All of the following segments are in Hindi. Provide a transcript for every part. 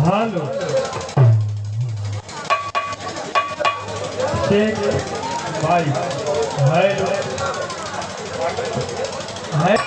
हेलो चेक भाई हेलो है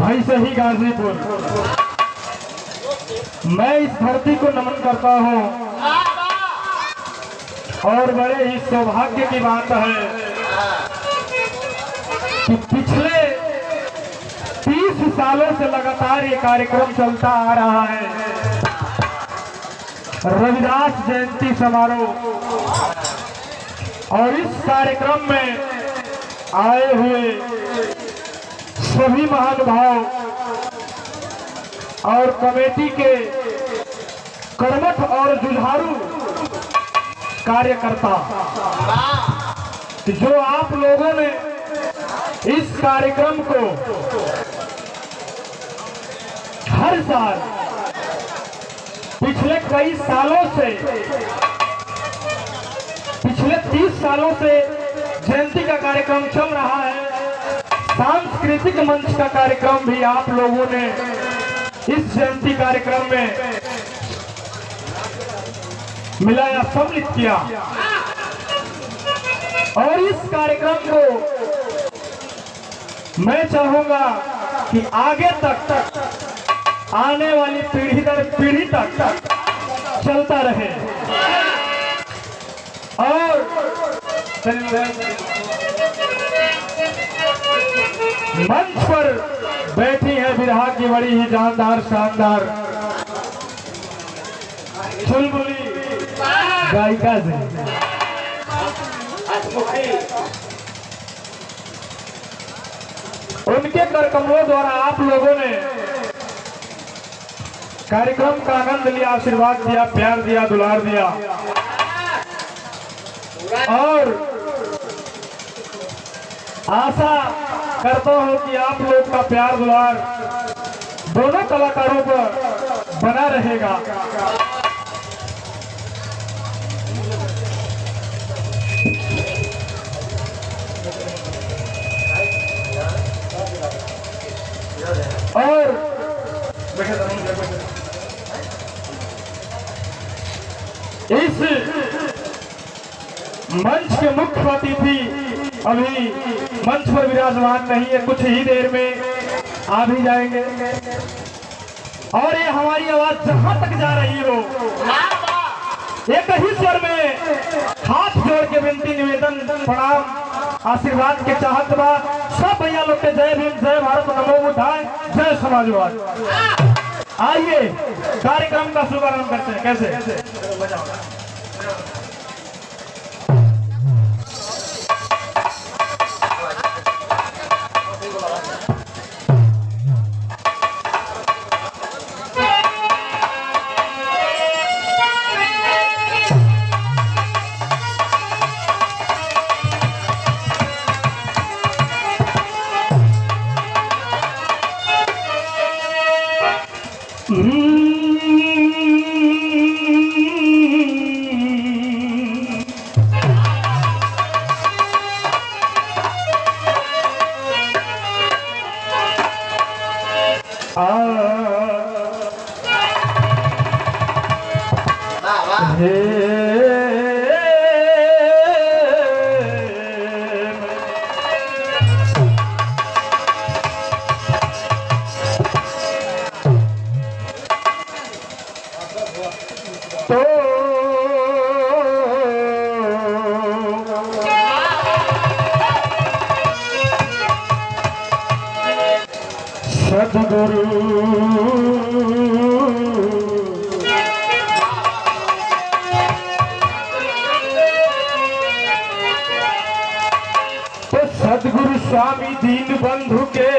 भाई सही गाजीपुर। मैं इस धरती को नमन करता हूँ और बड़े ही सौभाग्य की बात है कि पिछले 30 सालों से लगातार ये कार्यक्रम चलता आ रहा है। रविदास जयंती समारोह और इस कार्यक्रम में आए हुए सभी महानुभाव और कमेटी के कर्मठ और जुझारू कार्यकर्ता जो आप लोगों ने इस कार्यक्रम को हर साल पिछले कई सालों से पिछले 30 सालों से जयंती का कार्यक्रम चल रहा है। सांस्कृतिक मंच का कार्यक्रम भी आप लोगों ने इस जयंती कार्यक्रम में मिलाया, सम्मिलित किया और इस कार्यक्रम को मैं चाहूंगा कि आगे तक आने वाली पीढ़ी दर पीढ़ी तक चलता रहे। और मंच पर बैठी है विरहा की बड़ी ही जानदार शानदार चुलबुली गायिका जी। उनके कर कमलों द्वारा आप लोगों ने कार्यक्रम का आनंद लिया, आशीर्वाद दिया, प्यार दिया, दुलार दिया और आशा करता हूं कि आप लोग का प्यार दुलार दोनों कलाकारों पर बना रहेगा। और इस मंच के मुख्य अतिथि अभी मंच पर विराजमान नहीं है, कुछ ही देर में आ भी जाएंगे और ये हमारी आवाज जहां तक जा रही हो एक ही स्वर में हाथ जोड़ के विनती निवेदन प्रणाम आशीर्वाद के चाहत बा सब भैया लोग के जय भीम, जय भारत, नमो बुद्धाय, जय समाजवाद। आइए कार्यक्रम का शुभारंभ करते हैं। कैसे सदगुरु तो सदगुरु स्वामी दीन बंधु के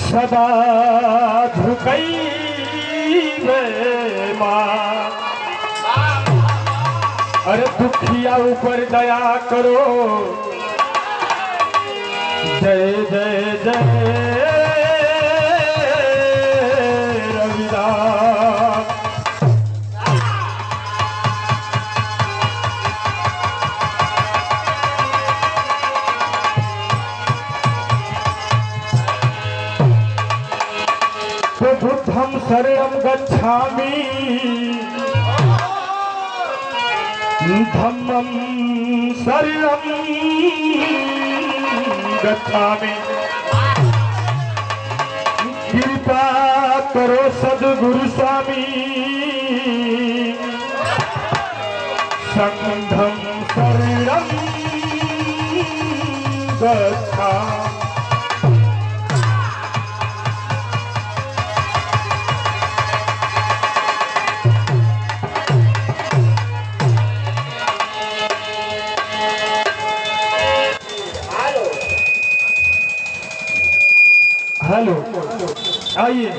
सदा झुकई माँ। अरे दुखिया ऊपर दया करो, जय जय जय रविदास। तो बुद्धं शरणं गच्छामि, धम्मं शरणं गच्छामि। कृपा करो सद्गुरु स्वामी, संघं शरणं गच्छामि। हेलो, आइए।